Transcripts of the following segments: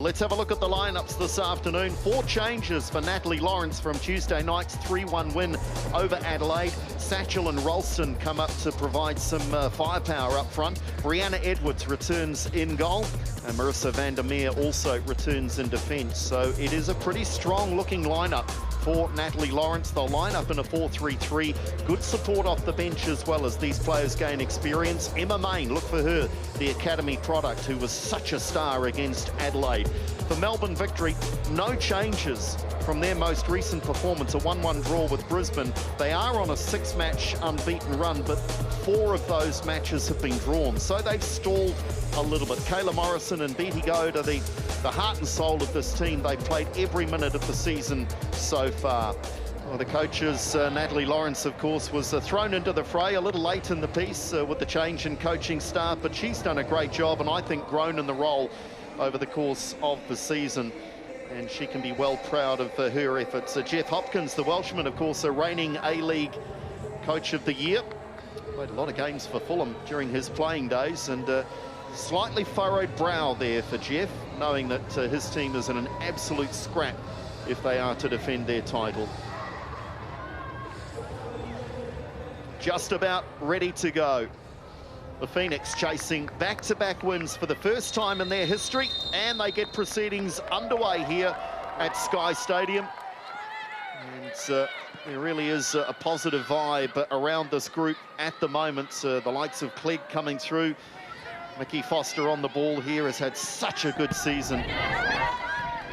Let's have a look at the lineups this afternoon. 4 changes for Natalie Lawrence from Tuesday night's 3-1 win over Adelaide. Satchel and Ralston come up to provide some firepower up front. Brianna Edwards returns in goal, and Marissa van der Meer also returns in defence. So it is a pretty strong-looking lineup for Natalie Lawrence. They'll line up in a 4-3-3. Good support off the bench as well as these players gain experience. Emma Main, look for her, the academy product, who was such a star against Adelaide. For Melbourne Victory, no changes from their most recent performance, a 1-1 draw with Brisbane. They are on a 6-match unbeaten run, but 4 of those matches have been drawn, so they've stalled a little bit. Kayla Morrison and Beattie Goad are the heart and soul of this team. They've played every minute of the season so far. Well, the coaches, Natalie Lawrence, of course, was thrown into the fray a little late in the piece with the change in coaching staff, but she's done a great job and I think grown in the role over the course of the season, and she can be well proud of her efforts. Jeff Hopkins, the Welshman, of course, a reigning A-League Coach of the Year. Played a lot of games for Fulham during his playing days, and slightly furrowed brow there for Jeff, knowing that his team is in an absolute scrap if they are to defend their title. Just about ready to go. The Phoenix chasing back-to-back wins for the first time in their history, and they get proceedings underway here at Sky Stadium. And there really is a positive vibe around this group at the moment. The likes of Clegg coming through. Mickey Foster on the ball here has had such a good season.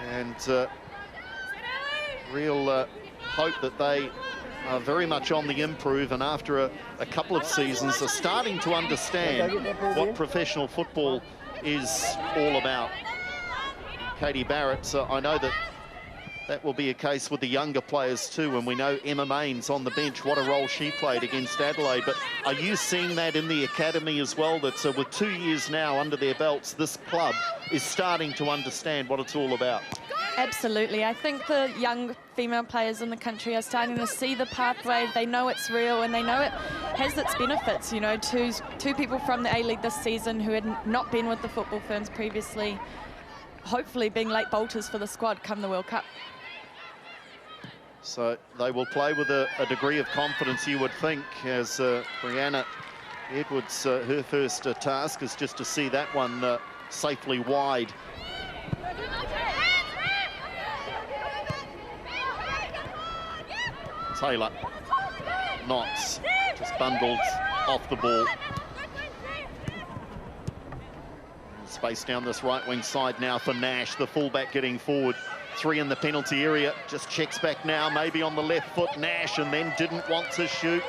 And real hope that they are very much on the improve, and after a couple of seasons are starting to understand what professional football is all about. Katie Barrett, I know that will be a case with the younger players too, and we know Emma Main's on the bench, what a role she played against Adelaide. But are you seeing that in the academy as well, that with 2 years now under their belts, this club is starting to understand what it's all about? Absolutely. I think the young female players in the country are starting to see the pathway. They know it's real and they know it has its benefits. You know, two people from the A-League this season who had not been with the football ferns previously, hopefully being late bolters for the squad come the World Cup. So they will play with a degree of confidence, you would think, as Brianna Edwards, her first task is just to see that one safely wide. Taylor, Knotts, just bundled off the ball. Space down this right wing side now for Nash, the fullback getting forward. 3 in the penalty area, just checks back now, maybe on the left foot, Nash, and then didn't want to shoot.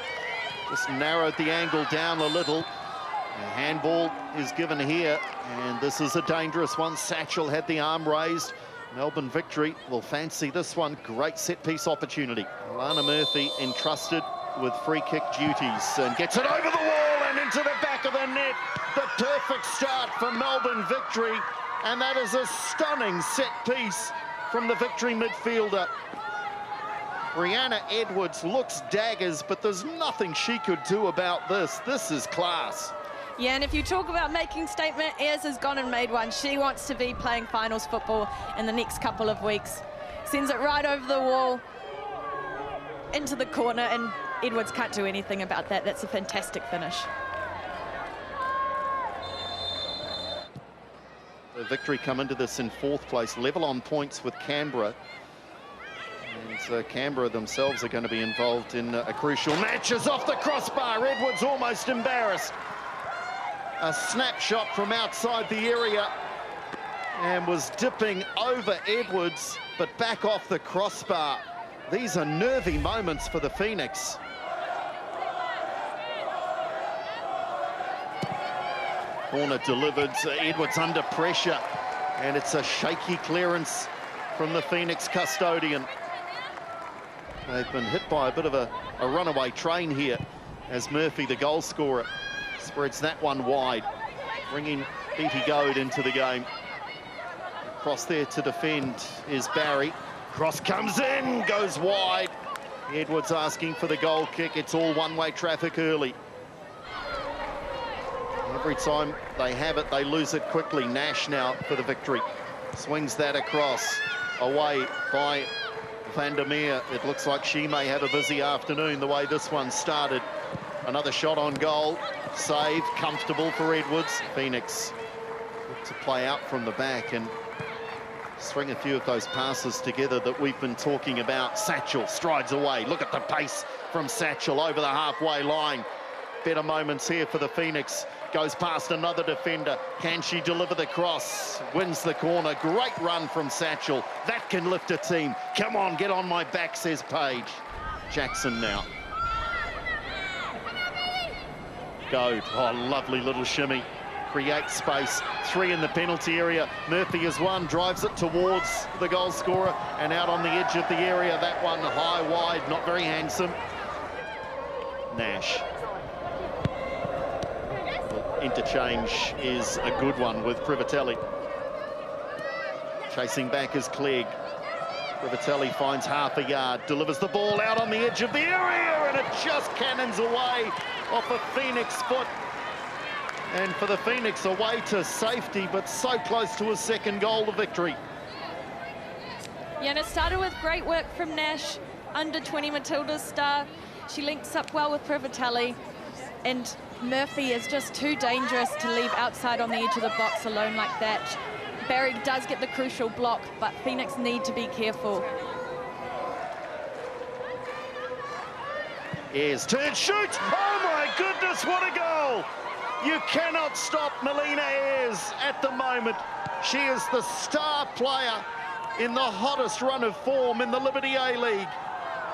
Just narrowed the angle down a little. A handball is given here, and this is a dangerous one. Satchel had the arm raised. Melbourne Victory will fancy this one. Great set-piece opportunity. Lana Murphy entrusted with free kick duties and gets it over the wall and into the back of the net. The perfect start for Melbourne Victory, and that is a stunning set-piece from the Victory midfielder. Brianna Edwards looks daggers, but there's nothing she could do about this. This is class. Yeah, and if you talk about making statement, Ayres has gone and made one. She wants to be playing finals football in the next couple of weeks. Sends it right over the wall, into the corner, and Edwards can't do anything about that. That's a fantastic finish. The Victory come into this in 4th place, level on points with Canberra. And Canberra themselves are going to be involved in a crucial match. Is off the crossbar. Edwards almost embarrassed. A snapshot from outside the area and was dipping over Edwards, but back off the crossbar. These are nervy moments for the Phoenix. Corner delivered, Edwards under pressure, and it's a shaky clearance from the Phoenix custodian. They've been hit by a bit of a runaway train here as Murphy, the goal scorer, spreads that one wide, bringing Beattie Goad into the game. Across there to defend is Barry. Cross comes in, goes wide. Edwards asking for the goal kick. It's all one-way traffic early. Every time they have it, they lose it quickly. Nash now for the Victory. Swings that across, away by Vandermeer. It looks like she may have a busy afternoon the way this one started. Another shot on goal, save, comfortable for Edwards. Phoenix look to play out from the back and string a few of those passes together that we've been talking about. Satchel strides away. Look at the pace from Satchel over the halfway line. Better moments here for the Phoenix. Goes past another defender. Can she deliver the cross? Wins the corner. Great run from Satchel. That can lift a team. Come on, get on my back, says Page. Jackson now. Goad. Oh, lovely little shimmy. Creates space. 3 in the penalty area. Murphy is 1. Drives it towards the goal scorer and out on the edge of the area. That one high, wide, not very handsome. Nash. Interchange is a good one with Privatelli. Chasing back is Clegg. Privatelli finds half a yard, delivers the ball out on the edge of the area, and it just cannons away off a Phoenix foot. And for the Phoenix, away to safety, but so close to a second goal of victory. Yeah, and it started with great work from Nash, under 20 Matilda's star. She links up well with Privatelli, and Murphy is just too dangerous to leave outside on the edge of the box alone like that. Barry does get the crucial block, but Phoenix need to be careful. Ayres, turn, shoots! Oh my goodness, what a goal! You cannot stop Melina Ayres at the moment. She is the star player in the hottest run of form in the Liberty A-League.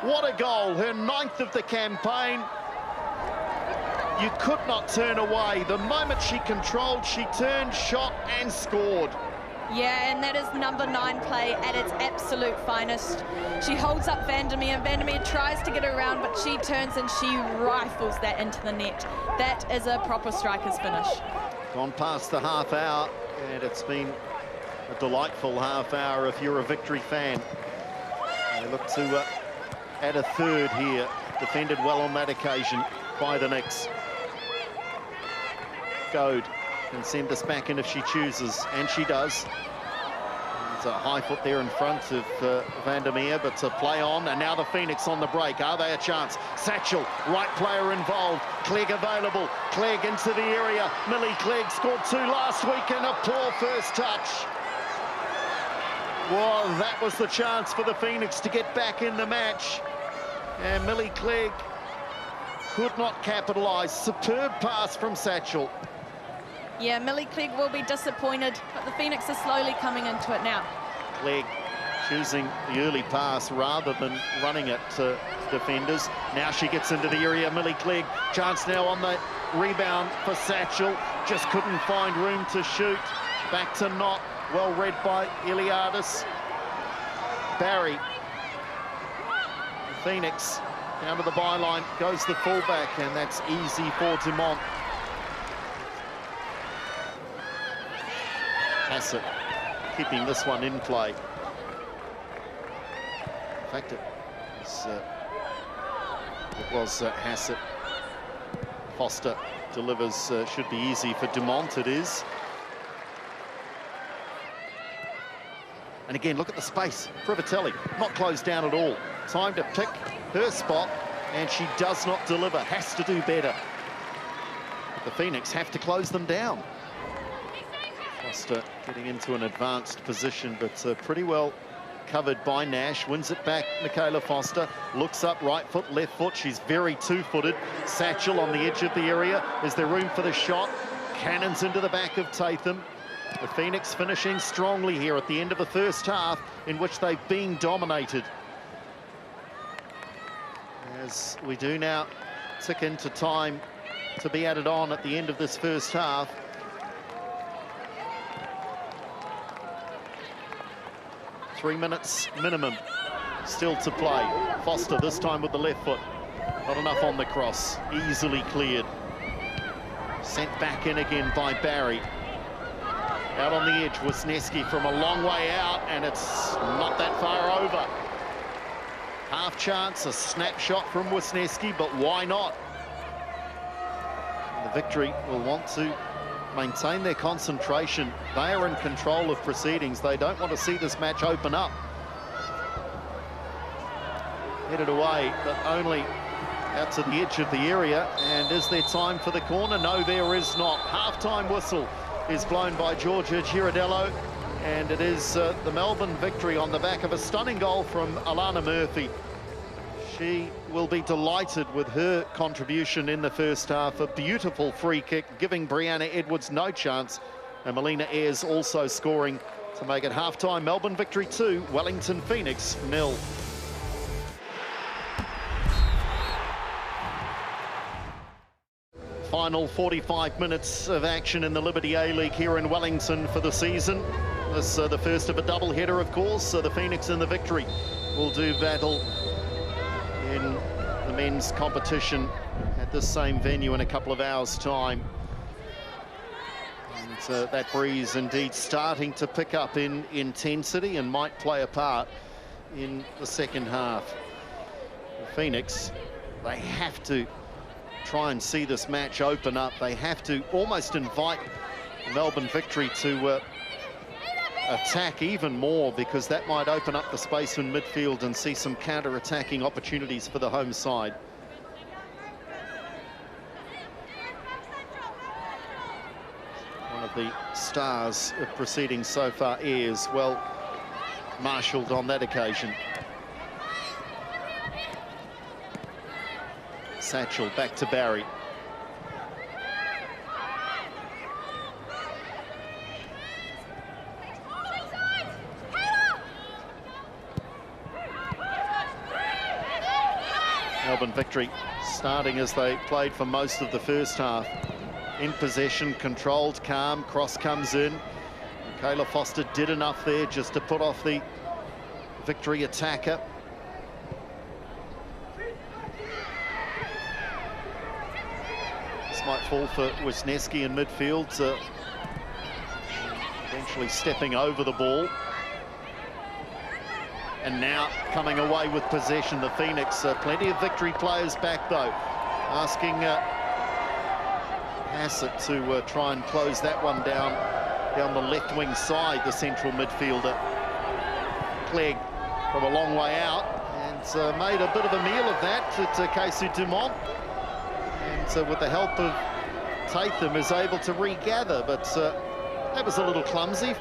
What a goal, her 9th of the campaign. You could not turn away. The moment she controlled, she turned, shot and scored. Yeah, and that is number 9 play at its absolute finest. She holds up Vandermeer. Vandermeer tries to get around, but she turns and she rifles that into the net. That is a proper striker's finish. Gone past the half hour, and it's been a delightful half hour if you're a Victory fan. They look to add a third here. Defended well on that occasion by the Knicks. Goad can send this back in if she chooses, and she does. There's a high foot there in front of Vandermeer, but to play on, and now the Phoenix on the break. Are they a chance? Satchel, right player involved. Clegg available. Clegg into the area. Millie Clegg scored 2 last week, and a poor first touch. Well, that was the chance for the Phoenix to get back in the match, and Millie Clegg could not capitalise. Superb pass from Satchel. Yeah, Millie Clegg will be disappointed, but the Phoenix are slowly coming into it now. Clegg choosing the early pass rather than running it to defenders. Now she gets into the area, Millie Clegg. Chance now on the rebound for Satchel. Just couldn't find room to shoot. Back to Knott. Well read by Iliadis. Barry. Phoenix down to the byline. Goes the fullback, and that's easy for Dumont. Hassett keeping this one in play. In fact, it was Hassett. Foster delivers, should be easy for Dumont, it is. And again, look at the space. Privatelli not closed down at all. Time to pick her spot, and she does not deliver. Has to do better. But the Phoenix have to close them down. Foster getting into an advanced position, but pretty well covered by Nash. Wins it back, Michaela Foster. Looks up, right foot, left foot. She's very two-footed. Satchel on the edge of the area. Is there room for the shot? Cannons into the back of Tatham. The Phoenix finishing strongly here at the end of the first half, in which they've been dominated. As we do now tick into time to be added on at the end of this first half. Three minutes minimum still to play. Foster this time with the left foot. Not enough on the cross. Easily cleared. Sent back in again by Barry. Out on the edge, Wisniewski from a long way out, and it's not that far over. Half chance, a snapshot from Wisniewski, but why not? And the Victory will want to maintain their concentration. They are in control of proceedings. They don't want to see this match open up. Headed away, but only out to the edge of the area. And is there time for the corner? No, there is not. Half-time whistle is blown by Georgia Girardello, and it is the Melbourne Victory on the back of a stunning goal from Alana Murphy. She will be delighted with her contribution in the first half. A beautiful free kick, giving Brianna Edwards no chance. And Melina Ayres also scoring to make it half-time. Melbourne Victory 2, Wellington Phoenix 0. Final 45 minutes of action in the Liberty A-League here in Wellington for the season. This the first of a double-header, of course. The Phoenix and the Victory will do battle in the men's competition at this same venue in a couple of hours' time. And that breeze indeed starting to pick up in intensity and might play a part in the second half. The Phoenix, they have to try and see this match open up. They have to almost invite the Melbourne Victory to attack even more, because that might open up the space in midfield and see some counter-attacking opportunities for the home side. One of the stars of proceedings so far is well marshalled on that occasion. Satchel back to Barry. Melbourne Victory starting as they played for most of the first half. In possession, controlled, calm, cross comes in. Kayla Foster did enough there just to put off the Victory attacker. Might fall for Wisniewski in midfield, eventually stepping over the ball. And now coming away with possession, the Phoenix. Plenty of Victory players back, though. Asking Hassett to try and close that one down the left wing side, the central midfielder. Clegg from a long way out, and made a bit of a meal of that to Casey Dumont. And with the help of Tatham is able to regather, but that was a little clumsy.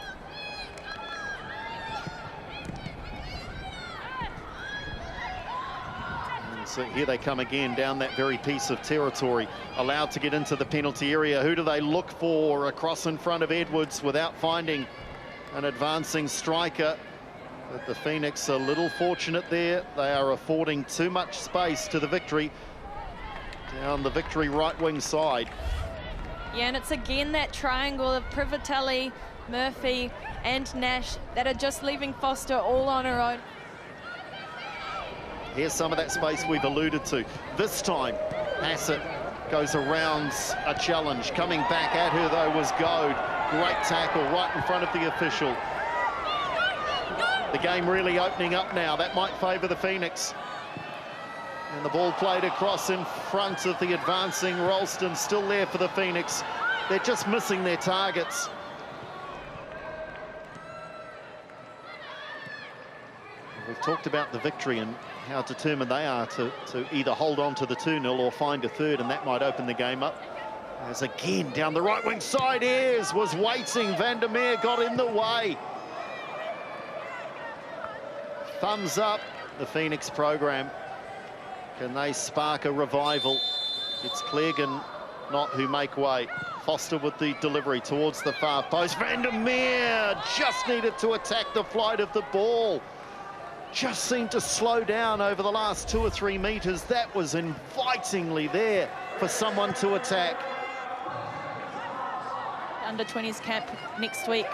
And so here they come again down that very piece of territory, allowed to get into the penalty area. Who do they look for across in front of Edwards without finding an advancing striker? But the Phoenix a little fortunate there. They are affording too much space to the Victory down the Victory right wing side. Yeah, and it's again that triangle of Privatelli, Murphy and Nash that are just leaving Foster all on her own. Here's some of that space we've alluded to. This time, Hassett goes around a challenge. Coming back at her, though, was Goad. Great tackle right in front of the official. The game really opening up now. That might favour the Phoenix. And the ball played across in front of the advancing Ralston, still there for the Phoenix. They're just missing their targets. We've talked about the Victory and how determined they are to either hold on to the 2-0 or find a third, and that might open the game up. As again, down the right wing side, Ayres was waiting. Vandermeer got in the way. Thumbs up, the Phoenix program. Can they spark a revival? It's Clegg and Not who make way. Foster with the delivery towards the far post. Vandermeer just needed to attack the flight of the ball. Just seemed to slow down over the last 2 or 3 meters. That was invitingly there for someone to attack. Under-20s camp next week.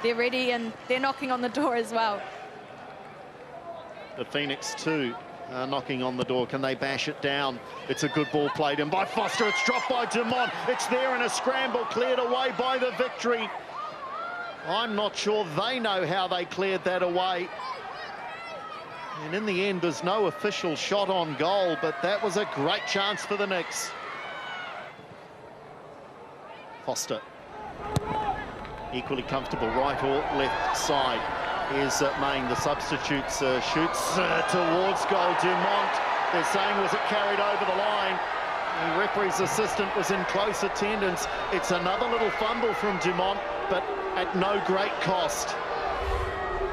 They're ready and they're knocking on the door as well. The Phoenix too knocking on the door. Can they bash it down? It's a good ball played in by Foster. It's dropped by Dumont. It's there in a scramble, cleared away by the Victory. I'm not sure they know how they cleared that away. And in the end, there's no official shot on goal, but that was a great chance for the Knicks. Foster Equally comfortable right or left side. Here's Main, the substitutes, shoots towards goal. Dumont, they're saying, was it carried over the line? The referee's assistant was in close attendance. It's another little fumble from Dumont, but at no great cost.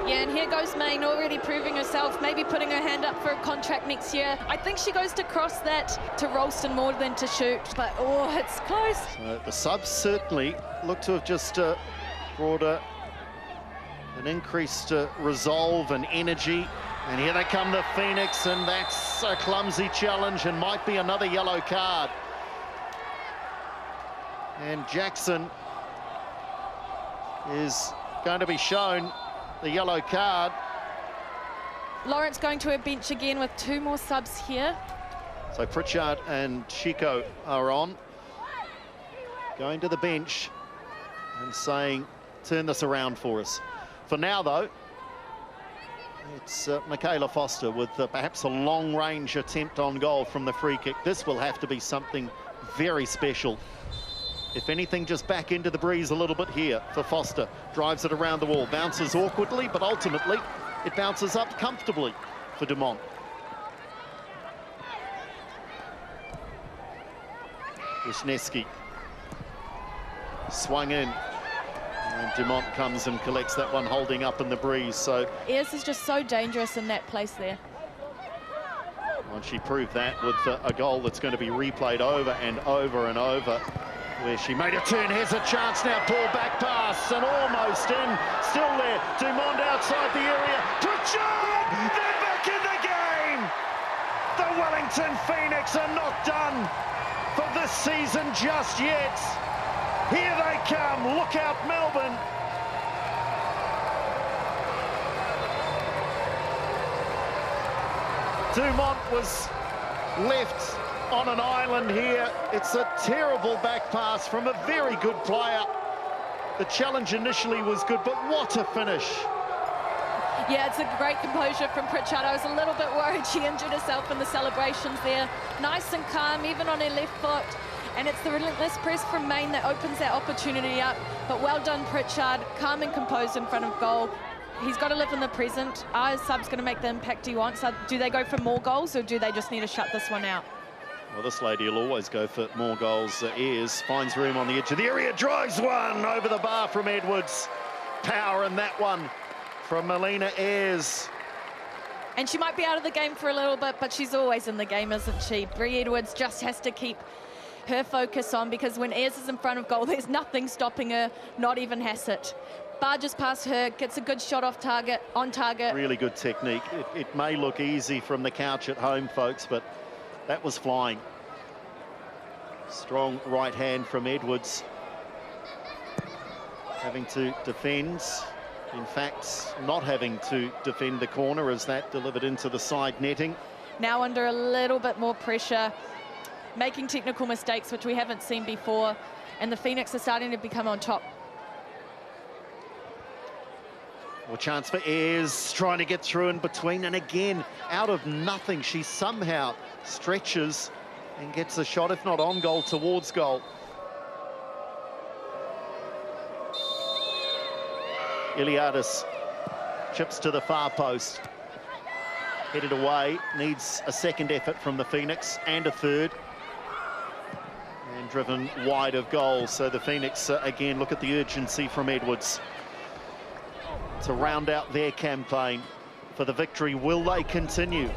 Yeah, and here goes Main, already proving herself, maybe putting her hand up for a contract next year. I think she goes to cross that to Ralston more than to shoot, but oh, it's close. So the subs certainly look to have just brought an increased resolve and energy. And here they come, the Phoenix, and that's a clumsy challenge and might be another yellow card. And Jackson is going to be shown the yellow card. Lawrence going to her bench again with 2 more subs here. So Pritchard and Chico are on. Going to the bench and saying, turn this around for us. For now, though, it's Michaela Foster with perhaps a long-range attempt on goal from the free kick. This will have to be something very special. If anything, just back into the breeze a little bit here for Foster. Drives it around the wall, bounces awkwardly, but ultimately it bounces up comfortably for Dumont. Wisniewski swung in, and Dumont comes and collects that one, holding up in the breeze. So Ayres is just so dangerous in that place there. And she proved that with a goal that's going to be replayed over and over and over, where she made a turn. Here's a chance now, poor back pass, and almost in, still there. Dumont outside the area. Pritchard! They're back in the game! The Wellington Phoenix are not done for this season just yet. Here they come, look out Melbourne. Dumont was left on an island here. It's a terrible back pass from a very good player. The challenge initially was good, but what a finish. Yeah, it's a great composure from Pritchard. I was a little bit worried she injured herself in the celebrations there. Nice and calm, even on her left foot. And it's the relentless press from Main that opens that opportunity up. But well done, Pritchard. Calm and composed in front of goal. He's got to live in the present. Are his subs going to make the impact he wants? Do they go for more goals, or do they just need to shut this one out? Well, this lady will always go for more goals. Ayres finds room on the edge of the area, drives one over the bar from Edwards. Power in that one from Melina Ayres. And she might be out of the game for a little bit, but she's always in the game, isn't she? Brie Edwards just has to keep her focus on, because when Ayres is in front of goal, there's nothing stopping her, not even Hassett. Barges past her, gets a good shot off target, on target. Really good technique. It may look easy from the couch at home, folks, but that was flying. Strong right hand from Edwards. Having to defend. In fact, not having to defend the corner as that delivered into the side netting. Now under a little bit more pressure, making technical mistakes, which we haven't seen before, and the Phoenix are starting to become on top. Well, chance for Ayres, trying to get through in between, and again, out of nothing, she somehow stretches and gets a shot, if not on goal, towards goal. Iliadis chips to the far post. Headed away, needs a second effort from the Phoenix, and a third. And driven wide of goal, so the Phoenix, again, look at the urgency from Edwards to round out their campaign for the Victory. Will they continue?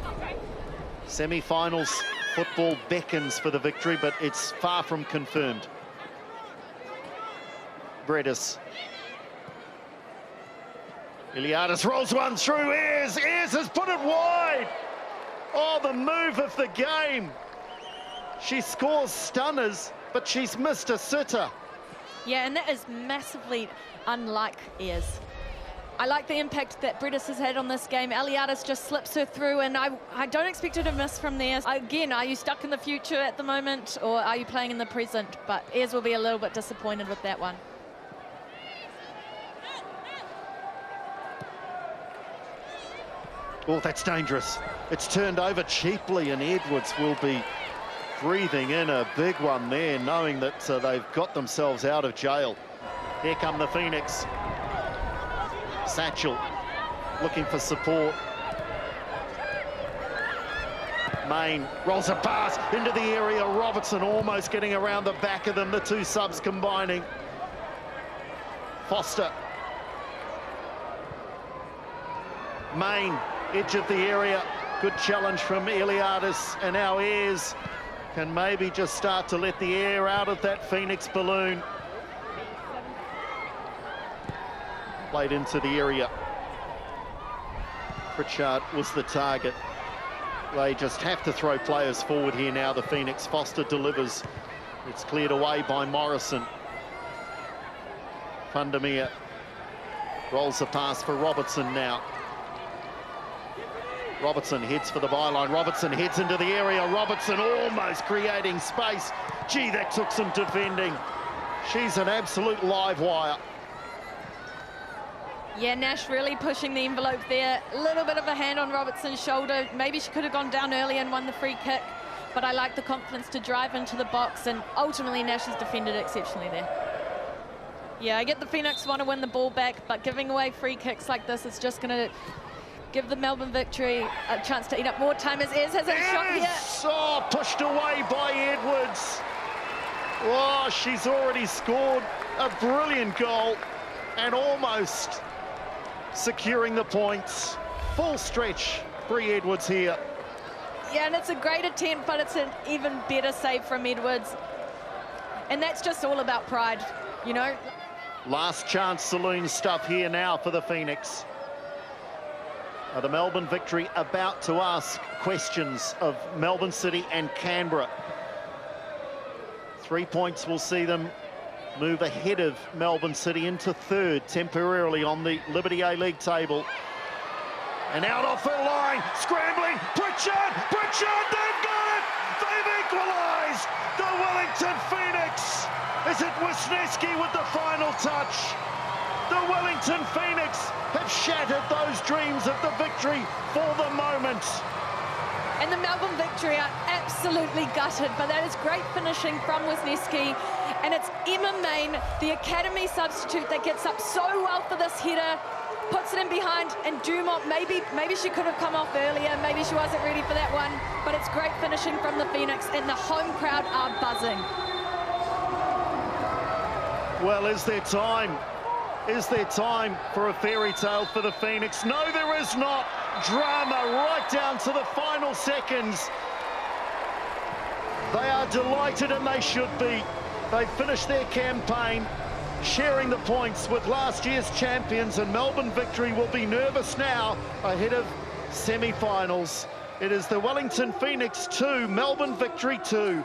Semi-finals football beckons for the Victory, but it's far from confirmed. Bredis. Iliadis rolls one through. Ayres has put it wide. Oh, the move of the game. She scores stunners, but she's missed a sitter. Yeah, and that is massively unlike Ayres. I like the impact that Bredis has had on this game. Iliadis just slips her through, and I don't expect her to miss from there. Again, are you stuck in the future at the moment, or are you playing in the present? But Ayres will be a little bit disappointed with that one. Oh, that's dangerous. It's turned over cheaply, and Edwards will be breathing in a big one there, knowing that they've got themselves out of jail. Here come the Phoenix. Satchel looking for support. Main rolls a pass into the area. Robertson almost getting around the back of them. The two subs combining. Foster. Main, edge of the area. Good challenge from Eliadis, and our Ayres can maybe just start to let the air out of that Phoenix balloon. Played into the area. Pritchard was the target. They just have to throw players forward here now, the Phoenix. Foster delivers. It's cleared away by Morrison. Vandermeer rolls the pass for Robertson now. Robertson heads for the byline. Robertson heads into the area. Robertson almost creating space. Gee, that took some defending. She's an absolute live wire. Yeah, Nash really pushing the envelope there. A little bit of a hand on Robertson's shoulder. Maybe she could have gone down early and won the free kick, but I like the confidence to drive into the box, and ultimately Nash has defended exceptionally there. Yeah, I get the Phoenix want to win the ball back, but giving away free kicks like this is just going to give the Melbourne Victory a chance to eat up more time, as Ayres has a shot here. Oh, pushed away by Edwards. Oh, she's already scored a brilliant goal and almost securing the points. Full stretch, Bree Edwards here. Yeah, and it's a great attempt, but it's an even better save from Edwards. And that's just all about pride, you know. Last chance saloon stuff here now for the Phoenix. The Melbourne Victory about to ask questions of Melbourne City and Canberra. 3 points will see them move ahead of Melbourne City into third temporarily on the Liberty A-League table. And out off the line, scrambling, Pritchard, they've got it! They've equalised! The Wellington Phoenix! Is it Wisniewski with the final touch? The Wellington Phoenix have shattered those dreams of the Victory for the moment. And the Melbourne Victory are absolutely gutted, but that is great finishing from Wisniewski. And it's Emma Main, the academy substitute, that gets up so well for this header, puts it in behind, and Dumont, maybe she could have come off earlier, maybe she wasn't ready for that one, but it's great finishing from the Phoenix, and the home crowd are buzzing. Well, is there time? Is there time for a fairy tale for the Phoenix? No, there is not. Drama right down to the final seconds. They are delighted, and they should be. They finished their campaign sharing the points with last year's champions, and Melbourne Victory will be nervous now ahead of semi-finals. It is the Wellington Phoenix 2, Melbourne Victory 2.